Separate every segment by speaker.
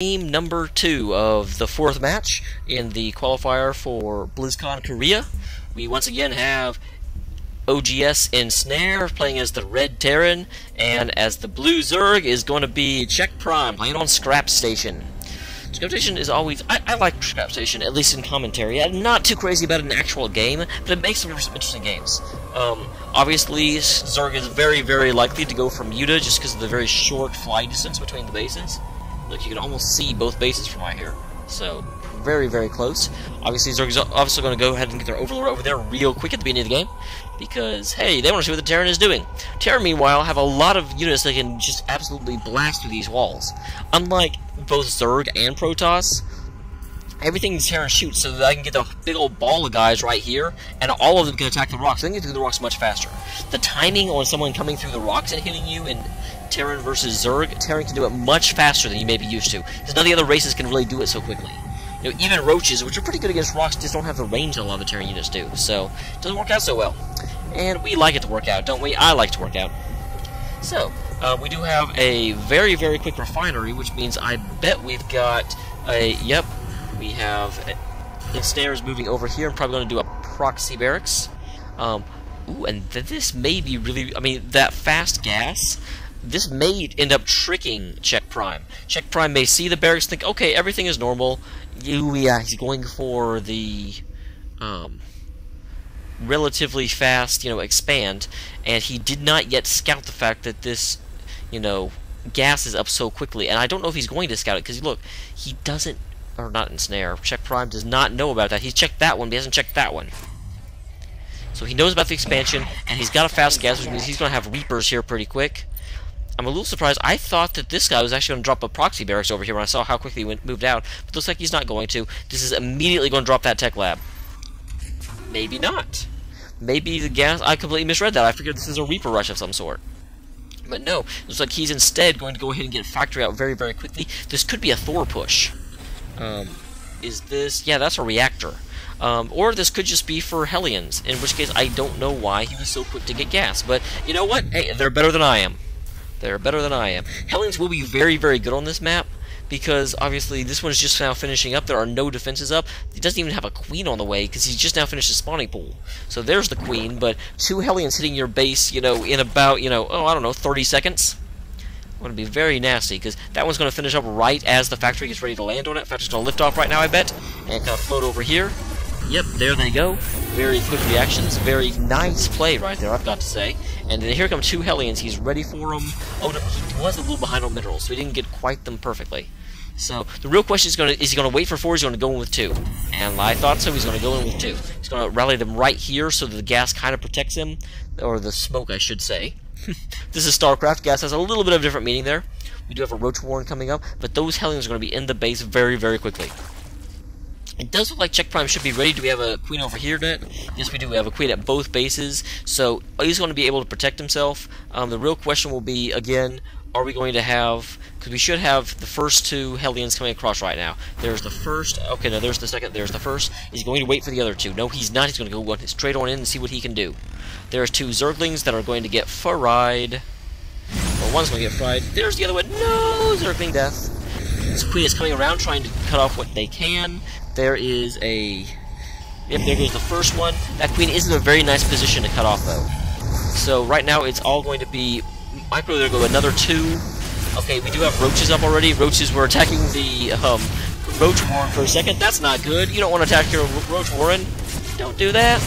Speaker 1: Game number 2 of the 4th match in the qualifier for Blizzcon Korea. We once again have nGsEnsnare playing as the red Terran, and as the blue Zerg is going to be CheckPrime playing on Scrap Station. Scrap Station is always... I like Scrap Station, at least in commentary. I'm not too crazy about it in an actual game, but it makes some interesting games. Obviously, Zerg is very, very likely to go from Yuta just because of the very short fly distance between the bases. Look, you can almost see both bases from right here. So, very, very close. Obviously, Zerg is obviously going to go ahead and get their Overlord over there real quick at the beginning of the game. Because, hey, they want to see what the Terran is doing. Terran, meanwhile, have a lot of units that can just absolutely blast through these walls. Unlike both Zerg and Protoss, everything Terran shoots so that I can get the big old ball of guys right here, and all of them can attack the rocks. They can get through the rocks much faster. The timing on someone coming through the rocks and hitting you in Terran versus Zerg, Terran can do it much faster than you may be used to, because none of the other races can really do it so quickly. You know, even Roaches, which are pretty good against rocks, just don't have the range that a lot of the Terran units do, so it doesn't work out so well. And we like it to work out, don't we? I like to work out. So, we do have a very, very quick refinery, which means I bet we've got a... Yep, we have... Ensnare is moving over here. I'm probably going to do a proxy barracks. Ooh, and this may be really... I mean, that fast gas... This may end up tricking CheckPrime. CheckPrime may see the barracks, think, okay, everything is normal. He's going for the relatively fast, expand, and he did not yet scout the fact that this, gas is up so quickly. And I don't know if he's going to scout it, because look, he doesn't, or not Ensnare, CheckPrime does not know about that. He's checked that one, but he hasn't checked that one. So he knows about the expansion, and he's got a fast gas, which means he's going to have Reapers here pretty quick. I'm a little surprised. I thought that this guy was actually going to drop a proxy barracks over here when I saw how quickly he moved out. But it looks like he's not going to. This is immediately going to drop that tech lab. Maybe not. Maybe the gas... I completely misread that. I figured this is a Reaper rush of some sort. But no. It looks like he's instead going to go ahead and get factory out very, very quickly. This could be a Thor push. Is this... Yeah, that's a reactor. Or this could just be for Hellions. In which case, I don't know why he was so quick to get gas. But you know what? Hey, they're better than I am. They're better than I am. Hellions will be very, very good on this map, because obviously this one is just now finishing up. There are no defenses up. He doesn't even have a queen on the way, because he's just now finished his spawning pool. So there's the queen, but 2 Hellions hitting your base, in about, oh, I don't know, 30 seconds. Going to be very nasty, because that one's going to finish up right as the factory gets ready to land on it. Factory's going to lift off right now, I bet, and kind of float over here. Yep, there they go. Very quick reactions. Very nice play right there, I've got to say. And then here come 2 Hellions. He's ready for them. Oh, no, he was a little behind on minerals, so he didn't get quite them perfectly. So the real question is he going to wait for 4 or is he going to go in with 2? And I thought so. He's going to go in with 2. He's going to rally them right here so that the gas kind of protects him. Or the smoke, I should say. This is StarCraft. Gas has a little bit of a different meaning there. We do have a Roach Warren coming up, but those Hellions are going to be in the base very, very quickly. It does look like CheckPrime should be ready. Do we have a queen over here yet? Yes, we do. We have a queen at both bases, so he's going to be able to protect himself. The real question will be, again, are we going to have... Because we should have the first 2 Hellions coming across right now. There's the first... Okay, no, there's the second. There's the first. He's going to wait for the other 2. No, he's not. He's going to go straight on in and see what he can do. There's 2 Zerglings that are going to get fried. Or one's going to get fried. There's the other one. No! Zergling death. This queen is coming around trying to cut off what they can. There is a... Yep, there goes the first one. That queen is in a very nice position to cut off, though. So right now it's all going to be... Micro, there go another 2. Okay, we do have Roaches up already. Roaches were attacking the Roach Warren for a second. That's not good. You don't want to attack your Roach Warren. Don't do that.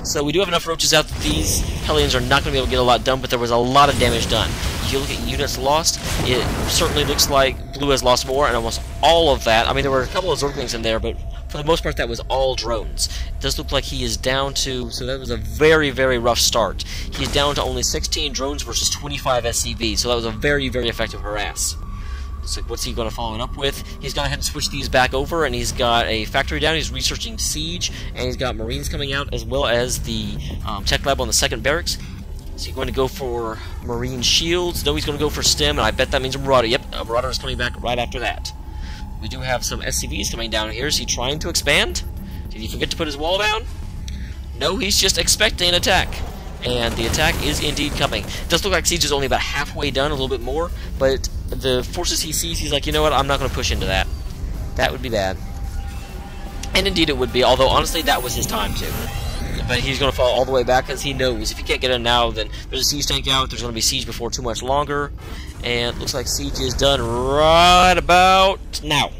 Speaker 1: So we do have enough Roaches out that these Hellions are not going to be able to get a lot done, but there was a lot of damage done. If you look at units lost, it certainly looks like Blue has lost more, and almost all of that... I mean, there were a couple of Zerglings in there, but for the most part, that was all drones. It does look like he is down to... So that was a very, very rough start. He's down to only 16 drones versus 25 SCVs, so that was a very, very effective harass. So what's he going to follow it up with? He's gone ahead and switch these back over, and he's got a factory down. He's researching siege, and he's got Marines coming out, as well as the tech lab on the second barracks. Is he going to go for Marine shields? No, he's going to go for stem, and I bet that means a Marauder. Yep, a Marauder is coming back right after that. We do have some SCVs coming down here. Is he trying to expand? Did he forget to put his wall down? No, he's just expecting an attack. And the attack is indeed coming. It does look like siege is only about halfway done, a little bit more, but the forces he sees, he's like, you know what, I'm not going to push into that. That would be bad. And indeed it would be, although honestly that was his time too. But he's going to fall all the way back because he knows if he can't get in now, then there's a siege tank out, there's going to be siege before too much longer, and it looks like siege is done right about now.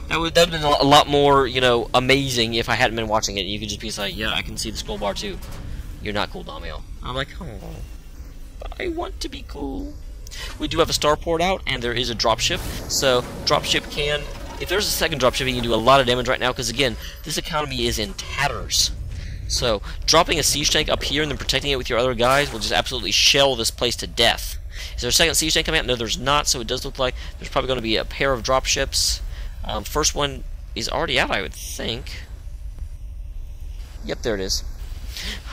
Speaker 1: That would have been a lot more, you know, amazing if I hadn't been watching it. You could just be like, yeah, I can see the scroll bar too. You're not cool, Damiel. I'm like, oh, but I want to be cool. We do have a starport out, and there is a dropship, so dropship can... If there's a second dropship, he can do a lot of damage right now, because again, this economy is in tatters. So, dropping a siege tank up here and then protecting it with your other guys will just absolutely shell this place to death. Is there a second siege tank coming out? No, there's not, so it does look like there's probably going to be a pair of dropships. First one is already out, I would think. Yep, there it is.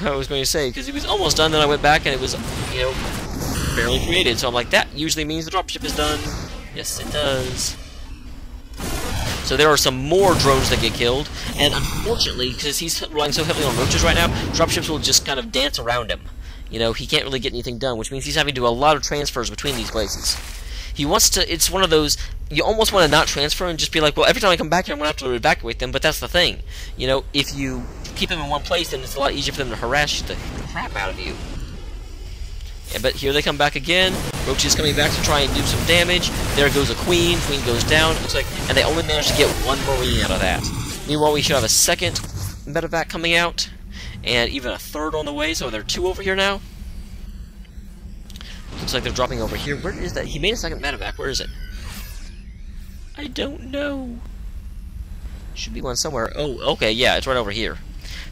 Speaker 1: I was going to say, because it was almost done, then I went back and it was, you know, barely created. So I'm like, that usually means the dropship is done. Yes, it does. So there are some more drones that get killed, and unfortunately, because he's relying so heavily on roaches right now, dropships will just kind of dance around him. You know, he can't really get anything done, which means he's having to do a lot of transfers between these places. He wants to, it's one of those, you almost want to not transfer and just be like, well, every time I come back here, I'm going to have to evacuate them, but that's the thing. You know, if you keep them in one place, then it's a lot easier for them to harass the crap out of you. Yeah, but here they come back again. Roach is coming back to try and do some damage. There goes a queen. Queen goes down. It looks like, and they only managed to get one marine out of that. Meanwhile, we should have a second medevac coming out, and even a third on the way. So there are two over here now. Looks like they're dropping over here. Where is that? He made a second medevac. Where is it? I don't know. Should be one somewhere. Oh, okay, yeah, it's right over here.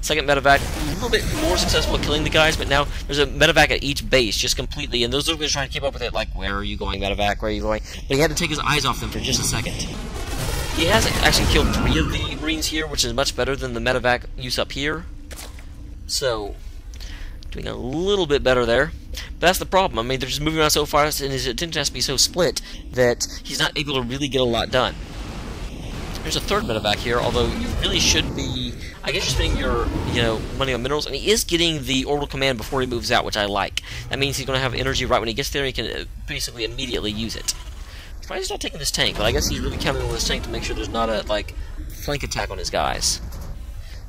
Speaker 1: Second medevac, a little bit more successful at killing the guys, but now there's a medevac at each base, just completely, and those are going to try to keep up with it, like, where are you going, medevac, where are you going? But he had to take his eyes off them for just a second. He has actually killed 3 of the Marines here, which is much better than the medevac use up here. So, doing a little bit better there. But that's the problem. I mean, they're just moving around so fast, and his attention has to be so split that he's not able to really get a lot done. There's a third medevac here, although you really should be... I guess you're spending your, you know, money on minerals, and he is getting the orbital command before he moves out, which I like. That means he's going to have energy right when he gets there, and he can basically immediately use it. Why is he not taking this tank? But I guess he's really counting on this tank to make sure there's not a, like, flank attack on his guys.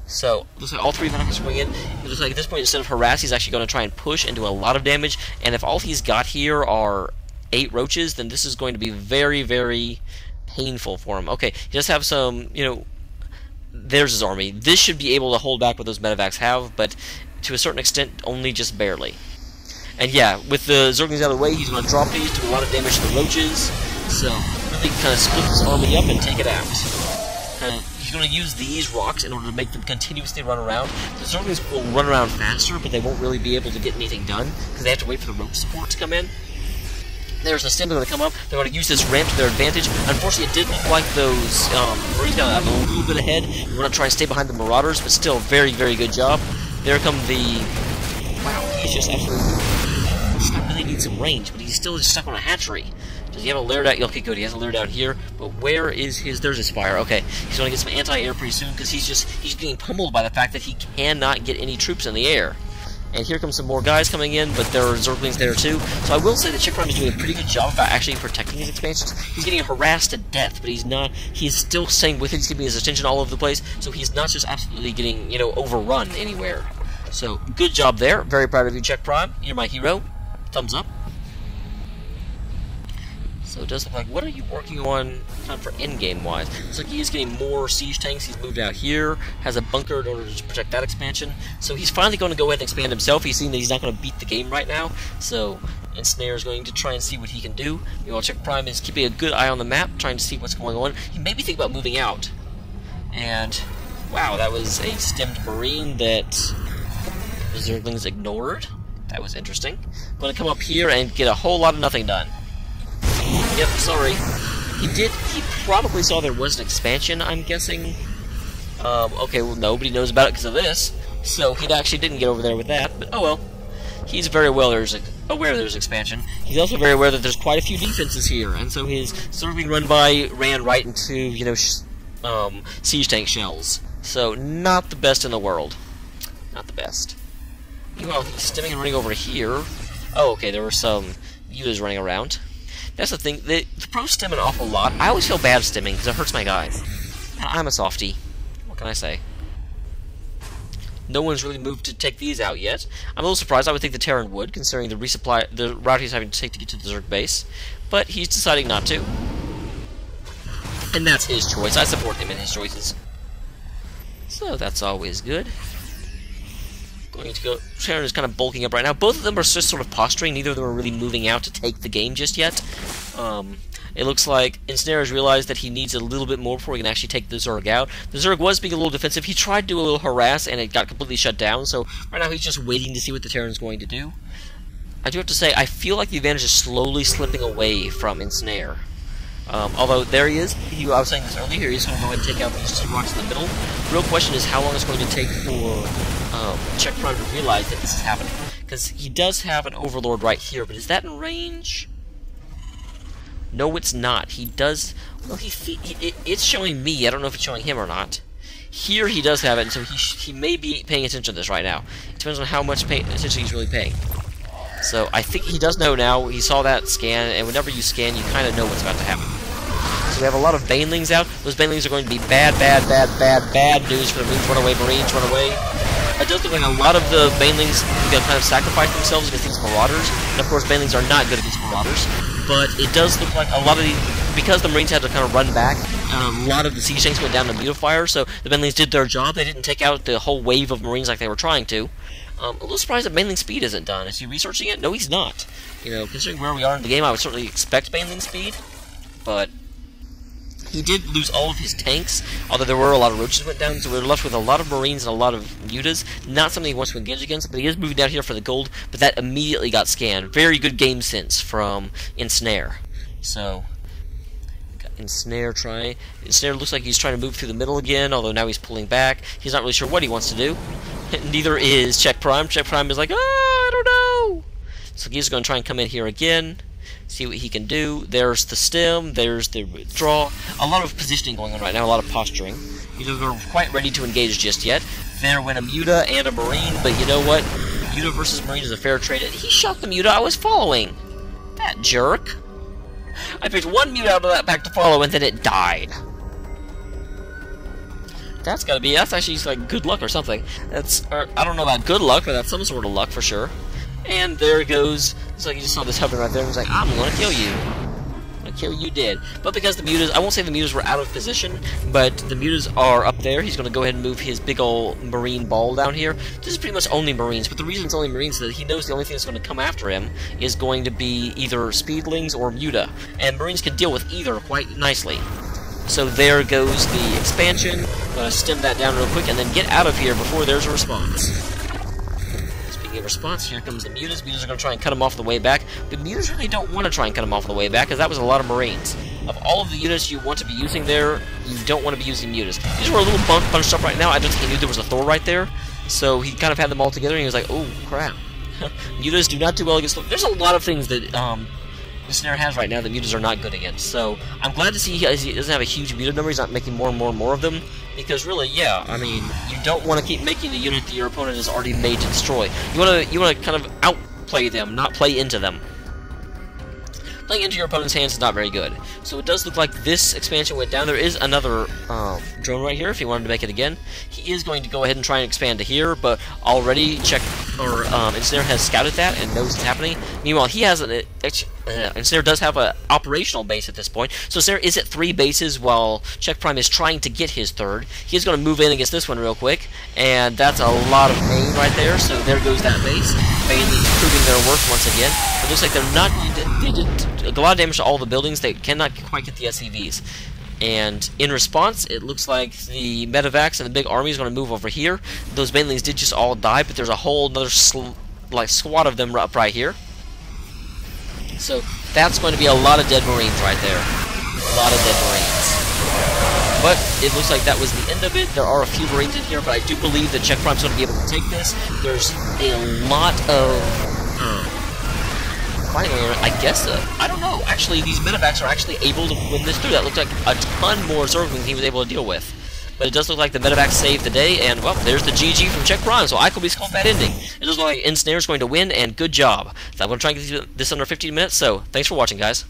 Speaker 1: So, looks like all 3 medevacs are going in. It looks like at this point, instead of harass, he's actually going to try and push and do a lot of damage, and if all he's got here are 8 roaches, then this is going to be very, very painful for him. Okay, he does have some, you know, there's his army. This should be able to hold back what those medevacs have, but to a certain extent, only just barely. And yeah, with the Zerglings out of the way, he's going to drop these, do a lot of damage to the roaches, so really kind of split his army up and take it out. He's going to use these rocks in order to make them continuously run around. The Zerglings will run around faster, but they won't really be able to get anything done, because they have to wait for the roach support to come in. There's a stem they're going to come up. They're going to use this ramp to their advantage. Unfortunately, it did look like those Marines got a little bit ahead. We're going to try and stay behind the Marauders, but still, very, very good job. There come the... Wow, he's just absolutely... This guy really needs some range, but he's still just stuck on a hatchery. Does he have a lair down? Okay, good. He has a lair down here, but where is his... There's his fire. Okay, he's going to get some anti-air pretty soon, because he's getting pummeled by the fact that he cannot get any troops in the air. And here comes some more guys coming in, but there are Zerglings there too. So I will say that CheckPrime is doing a pretty good job about actually protecting his expansions. He's getting harassed to death, but he's still staying with it. He's keeping his attention all over the place, so he's not just absolutely getting, you know, overrun anywhere. So, good job there. Very proud of you, CheckPrime. You're my hero. Thumbs up. So it does look like, what are you working on kind of for endgame wise? Looks like he is getting more siege tanks. He's moved out here, has a bunker in order to protect that expansion. So he's finally going to go ahead and expand himself. He's seen that he's not going to beat the game right now. So nGsEnsnare is going to try and see what he can do. Meanwhile, CheckPrime is keeping a good eye on the map, trying to see what's going on. He may be thinking about moving out. And, wow, that was a stemmed Marine that the Zerglings ignored. That was interesting. I'm going to come up here and get a whole lot of nothing done. Yep, sorry. He probably saw there was an expansion, I'm guessing. Okay, well, nobody knows about it because of this, so he actually didn't get over there with that, but oh well. He's very well aware there's expansion. He's also very aware that there's quite a few defenses here, and so his Serving Run By ran right into, you know, siege tank shells. So, not the best in the world. Not the best. Meanwhile, he's stemming and running over here. Oh, okay, there were some units running around. That's the thing. The pros stim an awful lot. I always feel bad stimming because it hurts my guys. And I'm a softie. What can I say? No one's really moved to take these out yet. I'm a little surprised. I would think the Terran would, considering the route he's having to take to get to the Zerg base. But he's deciding not to. And that's his choice. I support him in his choices. So that's always good. Going to go. Terran is kind of bulking up right now. Both of them are just sort of posturing. Neither of them are really moving out to take the game just yet. It looks like nGsEnsnare has realized that he needs a little bit more before he can actually take the Zerg out. The Zerg was being a little defensive. He tried to do a little harass, and it got completely shut down. So right now he's just waiting to see what the Terran is going to do. I do have to say, I feel like the advantage is slowly slipping away from nGsEnsnare. Although there he is. I was saying this earlier. He's going to go ahead and take out these 2 rocks in the middle. The real question is how long it's going to take for CheckPrime to realize that this is happening. Because he does have an Overlord right here, but is that in range? No, it's not. He does. Well, it's showing me. I don't know if it's showing him or not. Here he does have it, and so he may be paying attention to this right now. It depends on how much attention he's really paying. So I think he does know now. He saw that scan, and whenever you scan, you kind of know what's about to happen. So we have a lot of Banelings out. Those Banelings are going to be bad news for the Marines. Run away, Marines, run away. It does look like a lot of the Banelings are going to kind of sacrifice themselves against these Marauders. And of course, Banelings are not good against Marauders. But it does look like a lot of because the Marines had to kind of run back, a lot of the siege tanks went down to Mutifier, so the Banelings did their job. They didn't take out the whole wave of Marines like they were trying to. A little surprised that Baneling speed isn't done. Is he researching it? No, he's not. You know, considering where we are in the game, I would certainly expect Baneling speed, but he did lose all of his tanks, although there were a lot of roaches went down, so we were left with a lot of Marines and a lot of Mutas. Not something he wants to engage against, but he is moving down here for the gold, but that immediately got scanned. Very good game sense from nGsEnsnare. So, nGsEnsnare looks like he's trying to move through the middle again, although now he's pulling back. He's not really sure what he wants to do. Neither is CheckPrime. CheckPrime is like, I don't know. So he's going to try and come in here again, see what he can do. There's the stem, there's the withdraw. A lot of positioning going on right now, a lot of posturing. He doesn't quite ready to engage just yet. There went a Muta and a Marine, but you know what? Muta versus Marine is a fair trade. He shot the Muta I was following. That jerk. I picked one Muta out of that pack to follow, and then it died. That's actually like good luck or something. I don't know about good luck, but that's some sort of luck for sure. And there it goes. It's like you just saw this hovering right there, and he's like, I'm gonna kill you. I'm gonna kill you dead. But because the Mutas, I won't say the Mutas were out of position, but the Mutas are up there. He's gonna go ahead and move his big old Marine ball down here. This is pretty much only Marines, but the reason it's only Marines is that he knows the only thing that's gonna come after him is going to be either Speedlings or Muta. And Marines can deal with either quite nicely. So there goes the expansion. I'm going to stem that down real quick and then get out of here before there's a response. Speaking of response, here comes the Mutas. Mutas are going to try and cut him off the way back. But Mutas really don't want to try and cut him off the way back because that was a lot of Marines. Of all of the units you want to be using there, you don't want to be using Mutas. These were a little bunched up right now. I don't think he knew there was a Thor right there. So he kind of had them all together and he was like, oh crap. Mutas do not do well against Thor. There's a lot of things that nGsEnsnare has right now that Mutas are not good against. So I'm glad to see he doesn't have a huge Muta number. He's not making more and more of them. Because really, yeah, I mean, you don't want to keep making the unit that your opponent has already made to destroy. You want to kind of outplay them, not play into them. Playing into your opponent's hands is not very good. So it does look like this expansion went down. There is another drone right here if he wanted to make it again. He is going to go ahead and try and expand to here, but already nGsEnsnare has scouted that and knows it's happening. Meanwhile, he has nGsEnsnare does have an operational base at this point, so nGsEnsnare is at 3 bases while CheckPrime is trying to get his 3rd. He's going to move in against this one real quick, and that's a lot of pain right there, so there goes that base. Bailey proving their worth once again. It looks like they're not going to... They did a lot of damage to all the buildings. They cannot quite get the SCVs. And in response, it looks like the medevacs and the big army is going to move over here. Those Banelings did just all die, but there's a whole other squad of them up right here. So that's going to be a lot of dead Marines right there. A lot of dead Marines. But it looks like that was the end of it. There are a few Marines in here, but I do believe that CheckPrime's going to be able to take this. There's a lot of... Finally, I guess, I don't know. Actually, these medevacs are actually able to win this through. That looked like a ton more Zerglings he was able to deal with. But it does look like the medevacs saved the day, and, well, there's the GG from CheckPrime, so I could be called that ending. It does look like nGsEnsnare is going to win, and good job. So I'm going to try and get this under 15 minutes, so thanks for watching, guys.